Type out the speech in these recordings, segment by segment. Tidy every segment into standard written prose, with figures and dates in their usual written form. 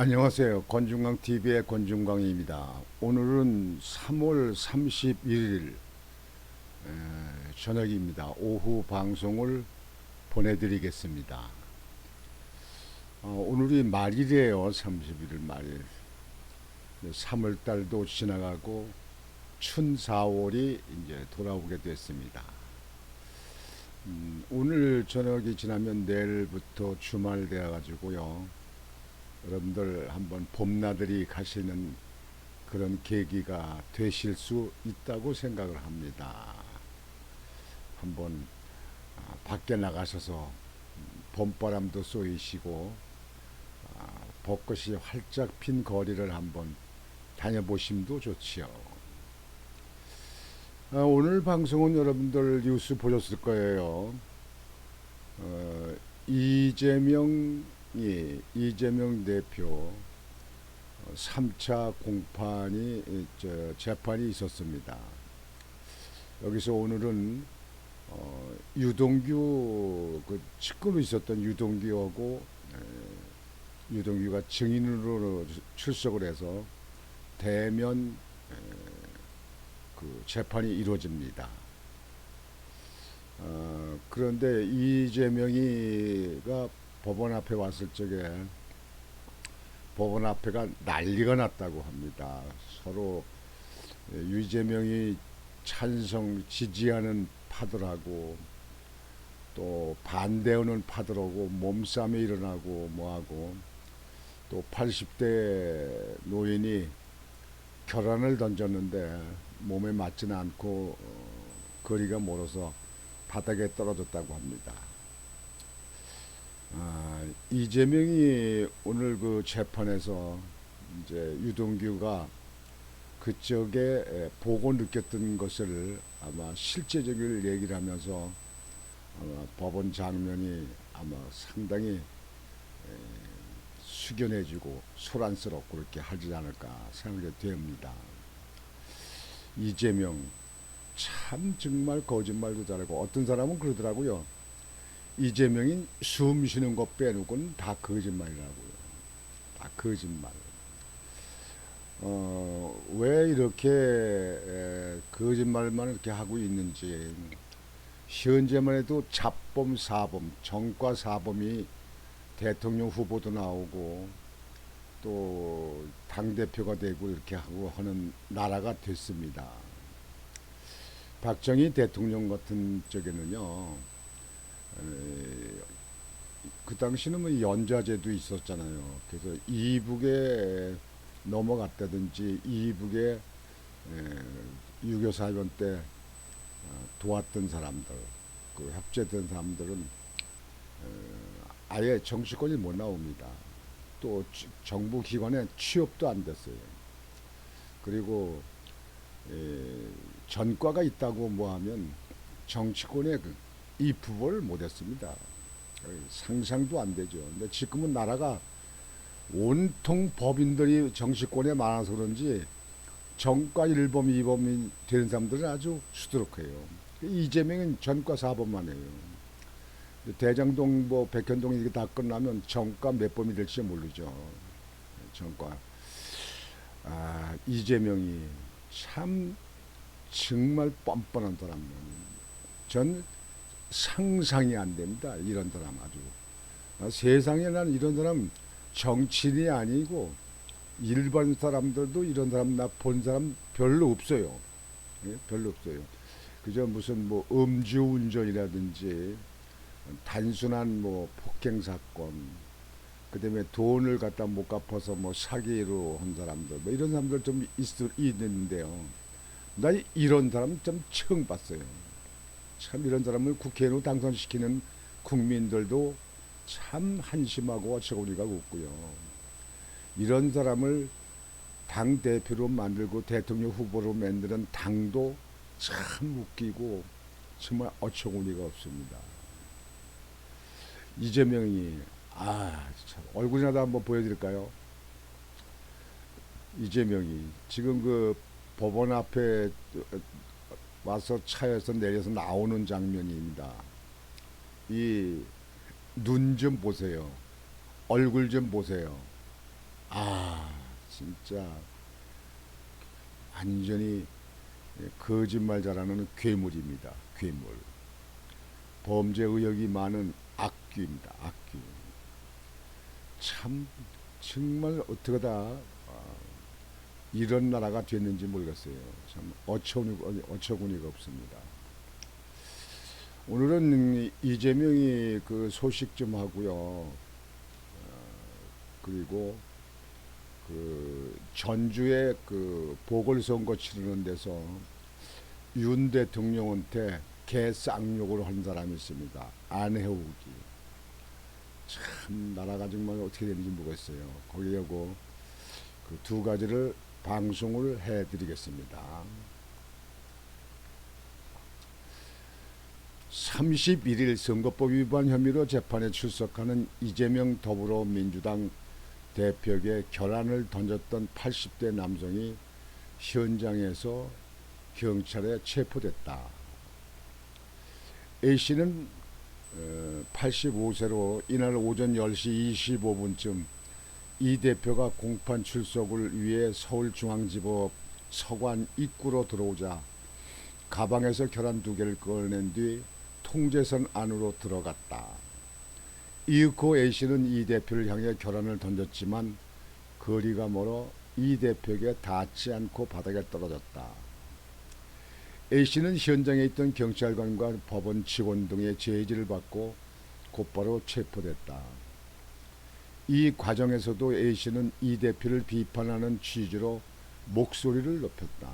안녕하세요. 권중광TV의 권중광입니다. 오늘은 3월 31일 저녁입니다. 오후 방송을 보내드리겠습니다. 오늘이 말일이에요. 31일 말일. 3월달도 지나가고 춘 4월이 이제 돌아오게 됐습니다. 오늘 저녁이 지나면 내일부터 주말 되어가지고요. 여러분들 한번 봄나들이 가시는 그런 계기가 되실 수 있다고 생각을 합니다. 한번 밖에 나가셔서 봄바람도 쏘이시고 벚꽃이 활짝 핀 거리를 한번 다녀보심도 좋지요. 오늘 방송은 여러분들 뉴스 보셨을 거예요. 이재명 대표 3차 공판이 재판이 있었습니다. 여기서 오늘은 유동규 그 측근으로 있었던 유동규하고 유동규가 증인으로 출석을 해서 대면 그 재판이 이루어집니다. 그런데 이재명이가 법원 앞에 왔을 적에 법원 앞에가 난리가 났다고 합니다. 서로 이재명이 찬성 지지하는 파들하고 또 반대하는 파들하고 몸싸움이 일어나고 뭐하고 또 80대 노인이 결혼을 던졌는데 몸에 맞지는 않고 거리가 멀어서 바닥에 떨어졌다고 합니다. 이재명이 오늘 그 재판에서 이제 유동규가 그쪽에 보고 느꼈던 것을 아마 실제적인 얘기를 하면서 아마 법원 장면이 아마 상당히 숙연해지고 소란스럽고 그렇게 하지 않을까 생각이 됩니다. 이재명 참 정말 거짓말도 잘하고 어떤 사람은 그러더라고요. 이재명이 숨 쉬는 것 빼놓고는 다 거짓말이라고요. 다 거짓말. 왜 이렇게 거짓말만 이렇게 하고 있는지 현재만 해도 잡범, 사범, 정과 사범이 대통령 후보도 나오고 또 당대표가 되고 이렇게 하고 하는 나라가 됐습니다. 박정희 대통령 같은 쪽에는요, 그 당시는 뭐 연좌제도 있었잖아요. 그래서 이북에 넘어갔다든지 이북에 6.25 사변 때 도왔던 사람들, 그 협조했던 사람들은 아예 정치권이 못 나옵니다. 또 정부 기관에 취업도 안 됐어요. 그리고 전과가 있다고 뭐 하면 정치권에 입후보를 못했습니다. 상상도 안 되죠. 근데 지금은 나라가 온통 법인들이 정치권에 많아서 그런지 전과 1범, 2범이 되는 사람들은 아주 수두룩해요. 이재명은 전과 4범만 해요. 대장동, 뭐 백현동 이게 다 끝나면 전과 몇 범이 될지 모르죠. 전과. 이재명이 참 정말 뻔뻔한 사람. 전 상상이 안 됩니다. 이런 사람 아주. 세상에 난 이런 사람 정치인이 아니고 일반 사람들도 이런 사람 나 본 사람 별로 없어요. 예? 별로 없어요. 그저 무슨 뭐 음주운전이라든지 단순한 뭐 폭행 사건, 그다음에 돈을 갖다 못 갚아서 뭐 사기로 한 사람들, 뭐 이런 사람들 좀 있는데요. 나 이런 사람 좀 처음 봤어요. 참 이런 사람을 국회의원으로 당선시키는 국민들도 참 한심하고 어처구니가 없고요. 이런 사람을 당 대표로 만들고 대통령 후보로 만드는 당도 참 웃기고 정말 어처구니가 없습니다. 이재명이 참 얼굴이라도 한번 보여드릴까요? 이재명이 지금 그 법원 앞에 와서 차에서 내려서 나오는 장면입니다. 이 눈 좀 보세요. 얼굴 좀 보세요. 아, 진짜 완전히 거짓말 잘하는 괴물입니다. 괴물. 범죄 의혹이 많은 악귀입니다. 악귀. 참 정말 어떻게 다 이런 나라가 됐는지 모르겠어요. 참 어처구니가 없습니다. 오늘은 이재명이 그 소식 좀 하고요. 그리고 그 전주에 그 보궐선거 치르는 데서 윤 대통령한테 개쌍욕을 한 사람이 있습니다. 안혜욱이. 참 나라가 정말 어떻게 되는지 모르겠어요. 거기하고 그 두 가지를 방송을 해드리겠습니다. 31일 선거법 위반 혐의로 재판에 출석하는 이재명 더불어민주당 대표에게 결란을 던졌던 80대 남성이 현장에서 경찰에 체포됐다. A씨는 85세로 이날 오전 10시 25분쯤 이 대표가 공판 출석을 위해 서울중앙지법 서관 입구로 들어오자 가방에서 계란 2개를 꺼낸 뒤 통제선 안으로 들어갔다. 이윽고 A씨는 이 대표를 향해 계란을 던졌지만 거리가 멀어 이 대표에게 닿지 않고 바닥에 떨어졌다. A씨는 현장에 있던 경찰관과 법원 직원 등의 제지를 받고 곧바로 체포됐다. 이 과정에서도 A씨는 이 대표를 비판하는 취지로 목소리를 높였다.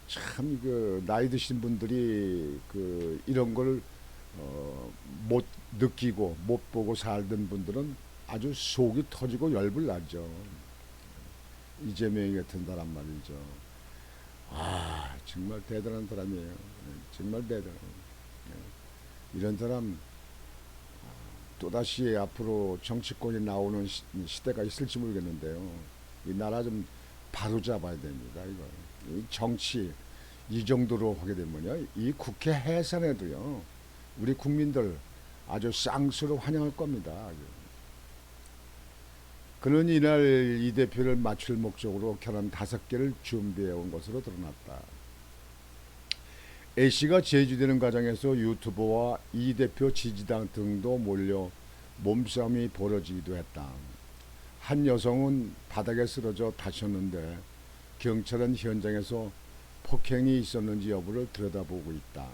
참 그 나이 드신 분들이 그 이런 걸 못 느끼고 못 보고 살던 분들은 아주 속이 터지고 열불 나죠. 이재명이 같은 사람 말이죠. 아, 정말 대단한 사람이에요. 정말 대단해요. 이런 사람 또다시 앞으로 정치권이 나오는 시대가 있을지 모르겠는데요. 이 나라 좀 바로잡아야 됩니다. 이거 이 정치 이 정도로 하게 되면요, 이 국회 해산에도요 우리 국민들 아주 쌍수로 환영할 겁니다. 그는 이날 이 대표를 맞출 목적으로 계란 5개를 준비해 온 것으로 드러났다. A씨가 제주되는 과정에서 유튜버와 이 대표 지지당 등도 몰려 몸싸움이 벌어지기도 했다. 한 여성은 바닥에 쓰러져 다쳤는데 경찰은 현장에서 폭행이 있었는지 여부를 들여다보고 있다.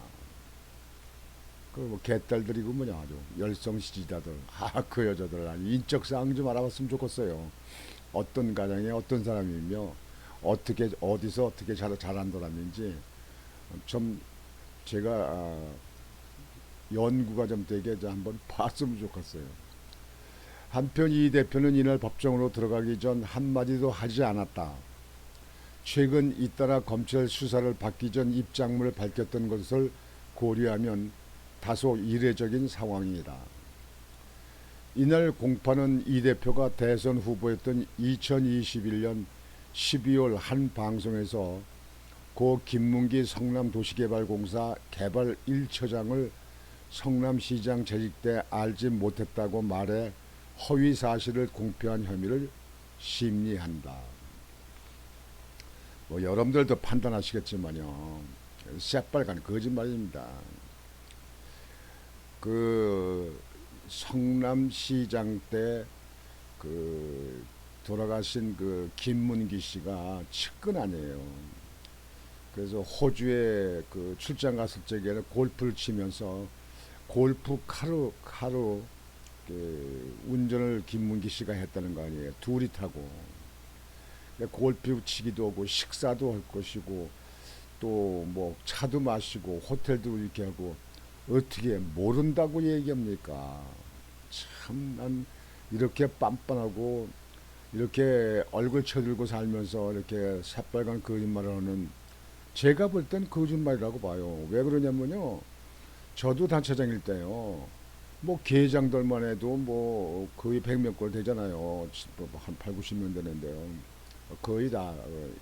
그 개딸들이고 뭐냐 아주 열성 지지자들. 그 여자들 인적 사항 좀 알아봤으면 좋겠어요. 어떤 가정에 어떤 사람이며 어떻게 어디서 어떻게 잘한 사람인지 좀 제가 연구가 좀 되게 한번 봤으면 좋겠어요. 한편 이 대표는 이날 법정으로 들어가기 전 한마디도 하지 않았다. 최근 잇따라 검찰 수사를 받기 전 입장문을 밝혔던 것을 고려하면 다소 이례적인 상황이다. 이날 공판은 이 대표가 대선 후보였던 2021년 12월 한 방송에서 고 김문기 성남도시개발공사 개발 1처장을 성남시장 재직 때 알지 못했다고 말해 허위 사실을 공표한 혐의를 심리한다. 뭐 여러분들도 판단하시겠지만요, 새빨간 거짓말입니다. 그 성남시장 때 그 돌아가신 그 김문기 씨가 측근 아니에요. 그래서 호주에 그 출장 갔을 적에는 골프를 치면서 골프 카로 그 운전을 김문기 씨가 했다는 거 아니에요. 둘이 타고 골프 치기도 하고 식사도 할 것이고 또 뭐 차도 마시고 호텔도 이렇게 하고 어떻게 모른다고 얘기합니까? 참 난 이렇게 빤빤하고 이렇게 얼굴 쳐들고 살면서 이렇게 새빨간 거짓말을 하는, 제가 볼 땐 거짓말이라고 봐요. 왜 그러냐면요, 저도 단체장일 때요, 뭐 계장들만 해도 뭐 거의 100명 꼴 되잖아요. 한 8, 90명 되는데요. 거의 다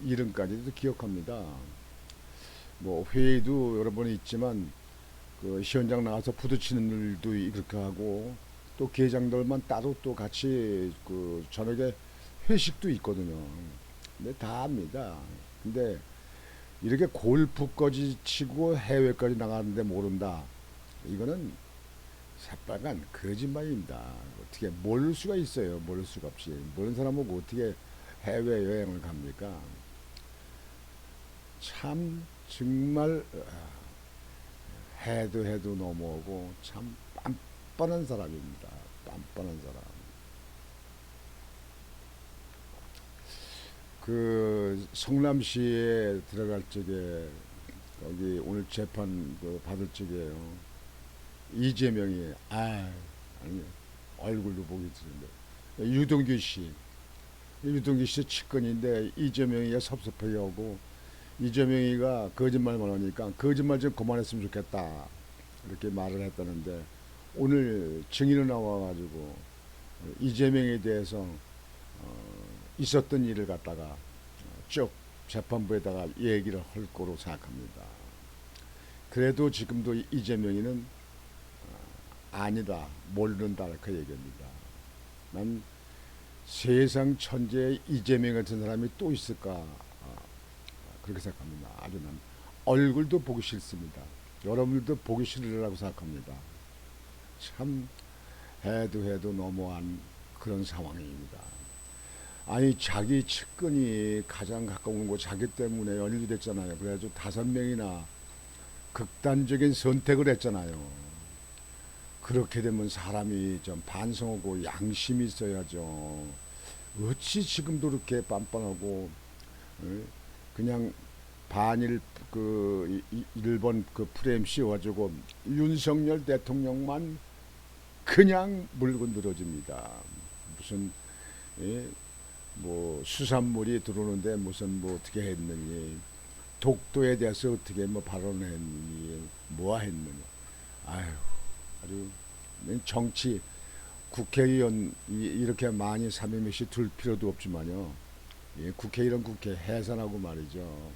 이름까지도 기억합니다. 뭐 회의도 여러 번 있지만 그 현장 나가서 부딪히는 일도 이렇게 하고 또 계장들만 따로 또 같이 그 저녁에 회식도 있거든요. 근데 다 합니다. 근데 이렇게 골프까지 치고 해외까지 나가는데 모른다. 이거는 새빨간 거짓말입니다. 어떻게 모를 수가 있어요. 모를 수가 없이. 모르는 사람은 어떻게 해외 여행을 갑니까? 참 정말 해도 해도 넘어오고 참 빤빤한 사람입니다. 빤빤한 사람. 그 성남시에 들어갈 적에 여기 오늘 재판 그 받을 적에요. 이재명이 아니 얼굴도 보기 드는데 유동규 씨 측근인데 이재명이가 섭섭하게 하고 이재명이가 거짓말만 하니까 거짓말 좀 그만했으면 좋겠다 이렇게 말을 했다는데 오늘 증인으로 나와가지고 이재명에 대해서 있었던 일을 갖다가 쭉 재판부에다가 얘기를 할 거로 생각합니다. 그래도 지금도 이재명이는 아니다 모른다 그 얘기입니다. 난 세상 천재에 이재명 같은 사람이 또 있을까 그렇게 생각합니다. 아주 난 얼굴도 보기 싫습니다. 여러분들도 보기 싫으라고 생각합니다. 참 해도 해도 너무한 그런 상황입니다. 아니 자기 측근이 가장 가까운 거 자기 때문에 연루됐잖아요. 그래가지고 5명이나 극단적인 선택을 했잖아요. 그렇게 되면 사람이 좀 반성하고 양심이 있어야죠. 어찌 지금도 그렇게 빤빤하고 그냥 반일 그 일본 그 프레임 씌워가지고 윤석열 대통령만 그냥 물고 늘어집니다. 무슨 뭐 수산물이 들어오는데 무슨 뭐 어떻게 했느니 독도에 대해서 어떻게 뭐 발언했느니 뭐 했느니 아유 아주 정치 국회의원 이렇게 많이 사명시 둘 필요도 없지만요. 국회의원 국회 해산하고 말이죠.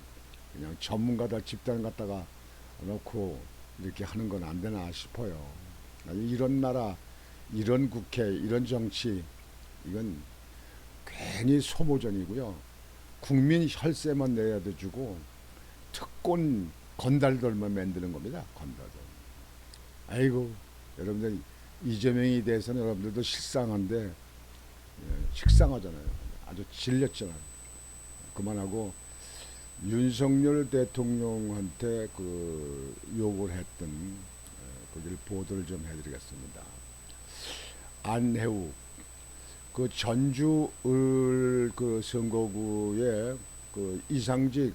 그냥 전문가들 집단 갖다가 놓고 이렇게 하는 건 안 되나 싶어요. 이런 나라, 이런 국회, 이런 정치 이건 괜히 소모전이고요. 국민 혈세만 내야 주고 특권 건달들만 만드는 겁니다. 건달들. 아이고 여러분들 이재명에 대해서는 여러분들도 식상한데 식상하잖아요. 아주 질렸잖아요. 그만하고 윤석열 대통령한테 그 요구를 했던 거기를 보도를 좀 해드리겠습니다. 안혜욱 그 전주 그 선거구에 그 이상직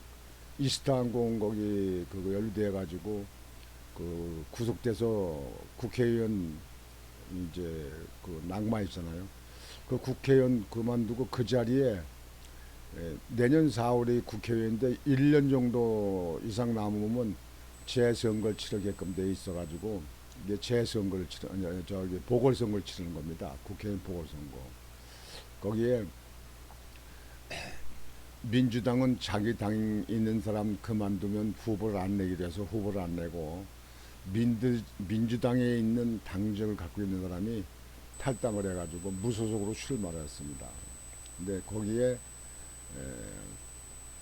이스타항공 거기 그거 연루돼 가지고 그 구속돼서 국회의원 이제 그 낙마했잖아요. 그 국회의원 그만두고 그 자리에 내년 4월에 국회의원인데 1년 정도 이상 남으면 재선거를 치르게끔 돼 있어가지고 이게 재선거를 저기 보궐선거를 치르는 겁니다. 국회의원 보궐선거. 거기에 민주당은 자기 당 있는 사람 그만두면 후보를 안 내기로 해서 후보를 안 내고 민주당에 있는 당적을 갖고 있는 사람이 탈당을 해가지고 무소속으로 출마를 했습니다. 근데 거기에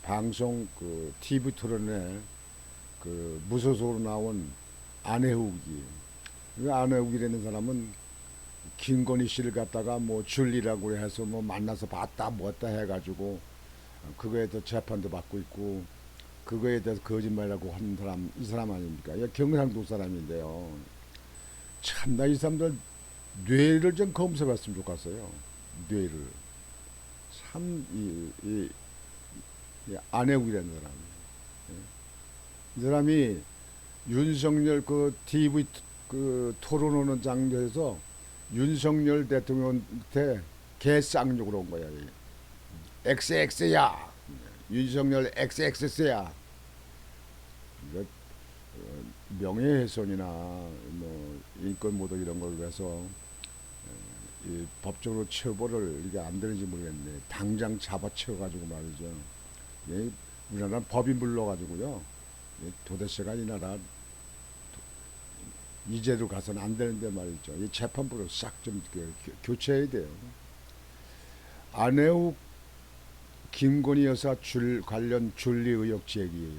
방송 그 TV 토론에 그 무소속으로 나온 안혜욱이 그 안혜욱이라는 사람은 김건희 씨를 갖다가 뭐 줄리라고 해서 뭐 만나서 봤다 뭐었다 해가지고 그거에 대해서 재판도 받고 있고 그거에 대해서 거짓말이라고 하는 사람 이 사람 아닙니까? 경상도 사람인데요. 참나 이 사람들 뇌를 좀 검사했으면 좋겠어요. 뇌를 참 안혜욱이라는 사람 이 사람이 윤석열 그 TV 그 토론하는 장면에서 윤석열 대통령한테 개쌍욕으로 온 거야. XX야. 윤석열 XX야. 이거 명예훼손이나 뭐 인권모독 이런 걸 위해서 이 법적으로 처벌을 이게 안 되는지 모르겠네. 당장 잡아채워가지고 말이죠. 우리나라 법이 물러가지고요. 도대체가 이 나라 이제로 가서는 안 되는데 말이죠. 이 재판부를 싹 좀 교체해야 돼요. 안혜욱 김건희 여사 관련 줄리 의혹 제기.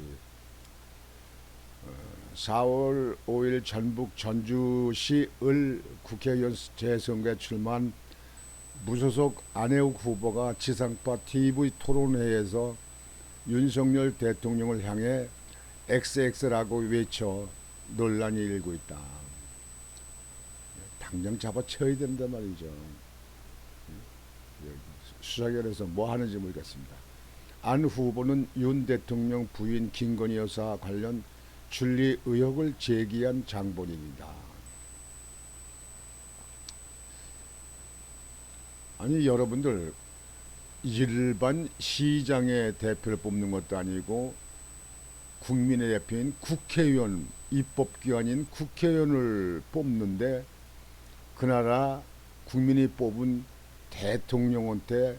4월 5일 전북 전주시 을 국회의원 재선거에 출마한 무소속 안혜욱 후보가 지상파 TV 토론회에서 윤석열 대통령을 향해 XX라고 외쳐 논란이 일고 있다. 당장 잡아쳐야 된단 말이죠. 수사결에서 뭐 하는지 모르겠습니다. 안 후보는 윤 대통령 부인 김건희 여사 관련 줄리 의혹을 제기한 장본인이다. 아니 여러분들, 일반 시장의 대표를 뽑는 것도 아니고 국민의 대표인 국회의원, 입법기관인 국회의원을 뽑는데 그 나라 국민이 뽑은 대통령한테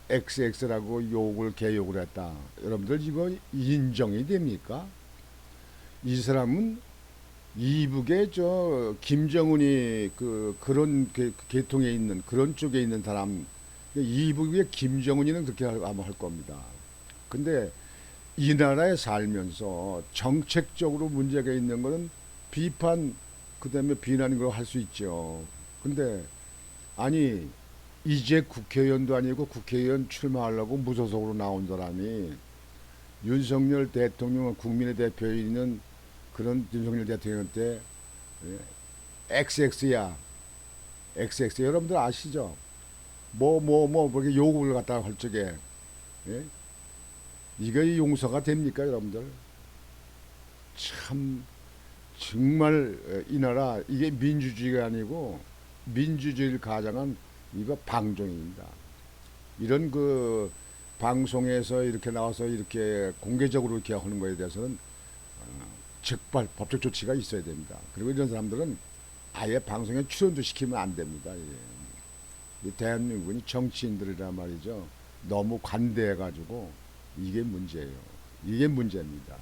XX라고 욕을 개욕을 했다. 여러분들 이거 인정이 됩니까? 이 사람은 이북에 저 김정은이 그런 계통에 있는 그런 쪽에 있는 사람, 이북의 김정은이는 그렇게 아마 할 겁니다. 근데 이 나라에 살면서 정책적으로 문제가 있는 거는 비판, 그다음에 비난인 걸 할 수 있죠. 근데 아니 이제 국회의원도 아니고 국회의원 출마하려고 무소속으로 나온 사람이 윤석열 대통령은 국민의 대표인은 그런 윤석열 대통령한테 XX야, XX 여러분들 아시죠? 그렇게 욕을 갖다가 할 적에 예? 이게 용서가 됩니까, 여러분들? 참 정말 이 나라 이게 민주주의가 아니고 민주주의를 가장한 이거 방종입니다. 이런 방송에서 이렇게 나와서 이렇게 공개적으로 이렇게 하는 거에 대해서는 즉발 법적 조치가 있어야 됩니다. 그리고 이런 사람들은 아예 방송에 출연도 시키면 안 됩니다. 이 대한민국은 정치인들이란 말이죠. 너무 관대해가지고 이게 문제예요. 이게 문제입니다.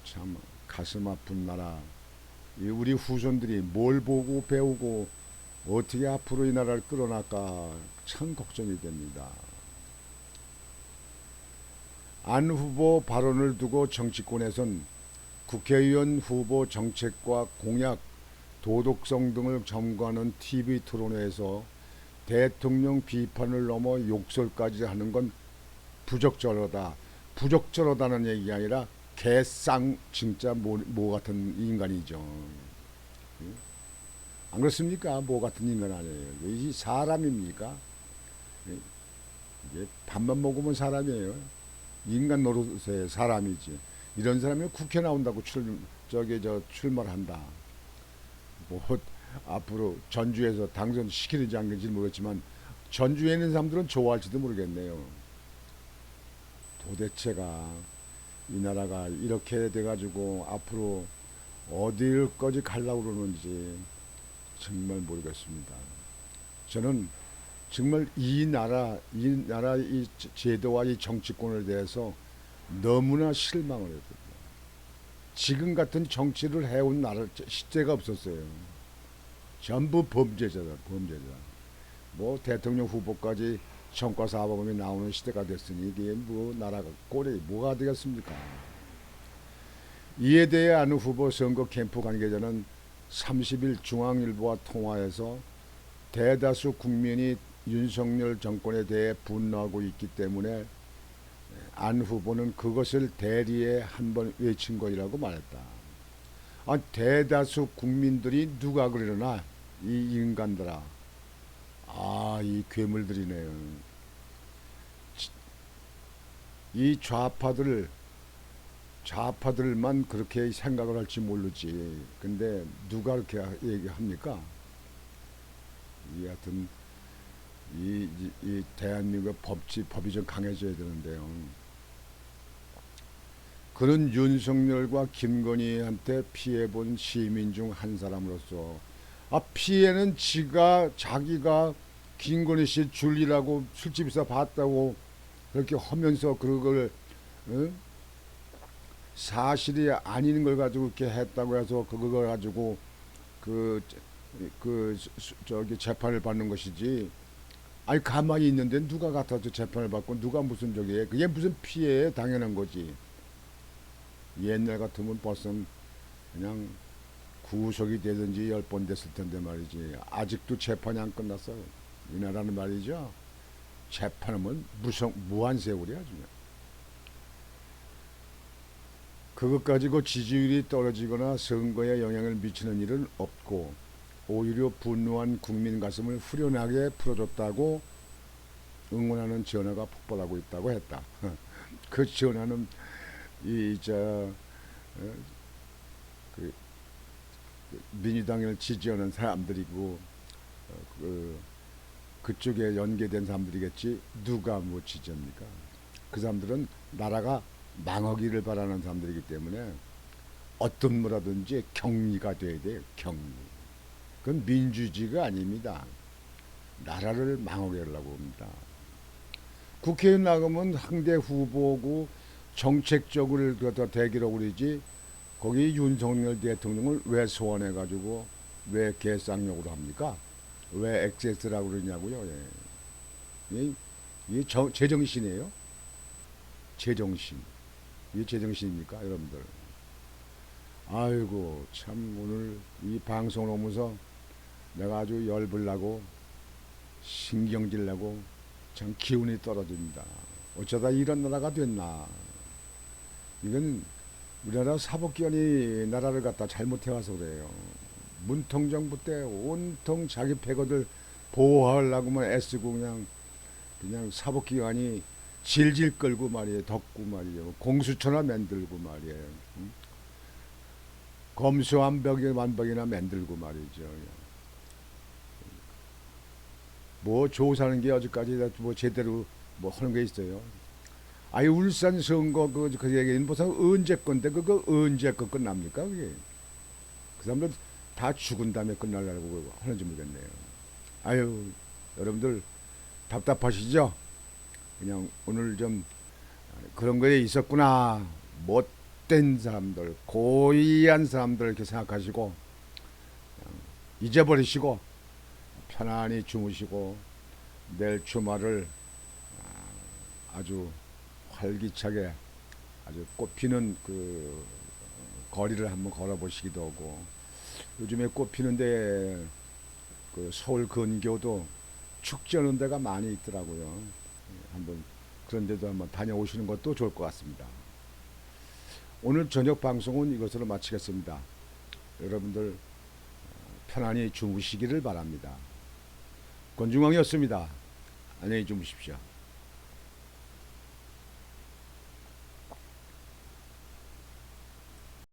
참 가슴 아픈 나라. 우리 후손들이 뭘 보고 배우고 어떻게 앞으로 이 나라를 끌어나갈까 참 걱정이 됩니다. 안 후보 발언을 두고 정치권에선 국회의원 후보 정책과 공약, 도덕성 등을 점거하는 TV 토론회에서 대통령 비판을 넘어 욕설까지 하는 건 부적절하다. 부적절하다는 얘기가 아니라 개쌍 진짜 모 같은 인간이죠. 안 그렇습니까? 모 같은 인간 아니에요. 이 사람입니까? 이게 밥만 먹으면 사람이에요. 인간 노릇의 사람이지. 이런 사람이 국회 나온다고 출마를 한다. 뭐 앞으로 전주에서 당선시키는지 안 그런지 모르겠지만 전주에 있는 사람들은 좋아할지도 모르겠네요. 도대체가 이 나라가 이렇게 돼가지고 앞으로 어디까지 가려고 그러는지 정말 모르겠습니다. 저는 정말 이 나라 이 제도와 이 정치권에 대해서 너무나 실망을 했거든요. 지금 같은 정치를 해온 나라 시대가 없었어요. 전부 범죄자다, 범죄자. 뭐 대통령 후보까지 청과사범이 나오는 시대가 됐으니 이게 뭐 나라가 꼴이 뭐가 되겠습니까? 이에 대해 안 후보 선거 캠프 관계자는 30일 중앙일보와 통화에서 대다수 국민이 윤석열 정권에 대해 분노하고 있기 때문에 안 후보는 그것을 대리에 한번 외친 것이라고 말했다. 대다수 국민들이 누가 그러나 이 인간들아. 이 괴물들이네요. 이 좌파들만 그렇게 생각을 할지 모르지. 근데 누가 그렇게 얘기합니까? 하여튼 이 대한민국 법이 좀 강해져야 되는데요. 그런 윤석열과 김건희한테 피해본 시민 중 한 사람으로서 피해는 자기가 김건희 씨 줄리라고 술집에서 봤다고 그렇게 하면서 그걸 사실이 아닌 걸 가지고 이렇게 했다고 해서 그걸 가지고 그, 저기 재판을 받는 것이지. 아니 가만히 있는데 누가 갖다서 재판을 받고 누가 무슨 저기에 그게 무슨 피해에 당연한 거지. 옛날 같으면 벌써 그냥 구속이 되든지 10번 됐을 텐데 말이지. 아직도 재판이 안 끝났어. 이 나라는 말이죠. 재판하면 무한 세월이야 그냥. 그것 가지고 지지율이 떨어지거나 선거에 영향을 미치는 일은 없고 오히려 분노한 국민 가슴을 후련하게 풀어줬다고 응원하는 전화가 폭발하고 있다고 했다. 그 전화는 이저 그 민주당을 지지하는 사람들이고 그쪽에 연계된 사람들이겠지. 누가 뭐 지지합니까? 그 사람들은 나라가 망하기를 바라는 사람들이기 때문에 어떤 뭐라든지 격리가 돼야 돼요. 격리. 그건 민주주의가 아닙니다. 나라를 망하게 하려고 합니다. 국회의원 나가면 상대 후보고 정책적으로 더 대기라고 그러지. 거기 윤석열 대통령을 왜 소환해가지고 왜 개쌍욕으로 합니까? 왜 엑세스라고 그러냐고요. 예. 이게 제정신이에요. 제정신. 이게 제정신입니까, 여러분들? 아이고 참 오늘 이 방송을 오면서 내가 아주 열불 나고 신경질 나고 참 기운이 떨어집니다. 어쩌다 이런 나라가 됐나. 이건 우리나라 사법기관이 나라를 갖다 잘못해와서 그래요. 문통정부 때 온통 자기 패거들 보호하려고만 애쓰고 그냥 사법기관이 질질 끌고 말이에요. 덮고 말이에요. 공수처나 만들고 말이에요. 응? 검수완박이나 만들고 말이죠. 뭐 조사하는 게 어디까지 뭐 제대로 뭐 하는 게 있어요. 아니 울산 선거 그 얘기는 무슨 언제 건데 그거 언제 거 끝납니까 그게? 그 사람들 다 죽은 다음에 끝나려고 하는지 모르겠네요. 아유 여러분들 답답하시죠? 그냥 오늘 좀 그런 거에 있었구나. 못된 사람들, 고의한 사람들 이렇게 생각하시고 잊어버리시고 편안히 주무시고 내일 주말을 아주 활기차게 아주 꽃피는 그 거리를 한번 걸어보시기도 하고 요즘에 꽃피는데 그 서울 근교도 축제하는 데가 많이 있더라고요. 한번 그런 데도 한번 다녀오시는 것도 좋을 것 같습니다. 오늘 저녁 방송은 이것으로 마치겠습니다. 여러분들 편안히 주무시기를 바랍니다. 권중왕이었습니다. 안녕히 주무십시오.